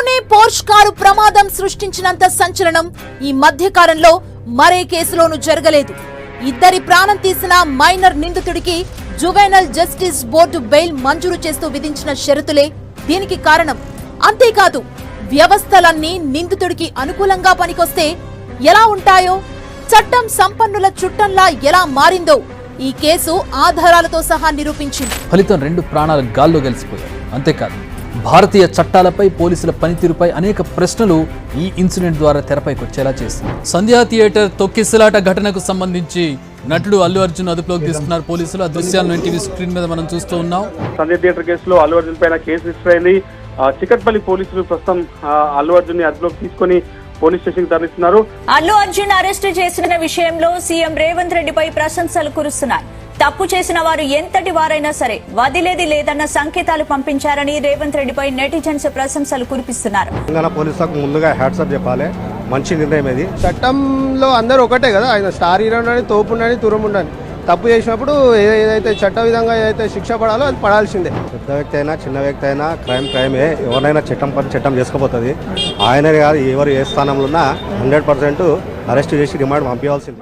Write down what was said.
Pune Porsche car ప్రమాదం సృష్టించినంత సంచలనం ఈ మధ్య కాలంలో మరే కేసులోనూ జరగలేదు. ఇద్దరి ప్రాణం తీసిన మైనర్ నిందితుడికి జువెనల్ జస్టిస్ బోర్డు బెయిల్ మంజూరు చేస్తూ విధించిన షరతులే దీనికి కారణం. అంతేకాదు, వ్యవస్థలన్నీ నిందితుడికి అనుకూలంగా పనికొస్తే ఎలా ఉంటాయో, చట్టం సంపన్నుల చుట్టంలా ఎలా మారిందో ఈ కేసు ఆధారాలతో సహా నిరూపించింది. ఫలితం 2 ప్రాణాలు గాల్లో గెలిచిపోయాయి. అంతేకాదు, భారతీయ చట్టాలపై పోలీసుల పనితీరుపై అనేక ప్రశ్నలు ఈ ఇన్సిడెంట్ ద్వారా తెరపైకి వచ్చేలా చేసింది. సంధ్యా థియేటర్ తొక్కిసలాట ఘటనకు సంబంధించి నటుడు అల్లు అర్జున్ అదుపులోకి తీసుకున్నారు పోలీసులు. ఆ దృశ్యాలను ఎన్టీవీ స్క్రీన్ మీద మనం చూస్తూ ఉన్నాం. సంధ్యా థియేటర్ కేసులో అల్లు అర్జున్ పైన కేసు రిజిస్టర్ అయింది. చికట్పల్లి పోలీసులు ప్రస్తుతం అల్లు అర్జున్ ని అదుపులోకి తీసుకుని పోలీస్ స్టేషన్ కి తరలిస్తున్నారు. అల్లు అర్జున్ అరెస్టు చేసిన విషయంలో సీఎం రేవంత్ రెడ్డిపై ప్రశంసలు కురుస్తున్నాయి. తప్పు చేసిన వారు ఎంతటి వారైనా సరే వదిలేది లేదన్న సంకేతాలు పంపించారని రేవంత్ రెడ్డిపై నెటిజన్స్ ప్రశంసలు కురిపిస్తున్నారు. తెలంగాణ పోలీసులకు ముందుగా హ్యాట్సాప్ చెప్పాలి. మంచి నిర్ణయం ఇది. చట్టంలో అందరూ ఒకటే కదా, ఆయన స్టార్ హీరో ఉండాలి, తోపు ఉండాలి, తురం ఉండాలి. తప్పు చేసినప్పుడు ఏదైతే చట్ట విధంగా ఏదైతే శిక్ష పడాలో అది పడాల్సిందే. పెద్ద వ్యక్తి అయినా చిన్న వ్యక్తి అయినా క్రైమే. ఎవరినైనా చట్టం చేసుకుపోతుంది. ఆయన కాదు, ఎవరు ఏ స్థానంలో ఉన్నా 100% అరెస్ట్ చేసి రిమాండ్ పంపించాల్సింది.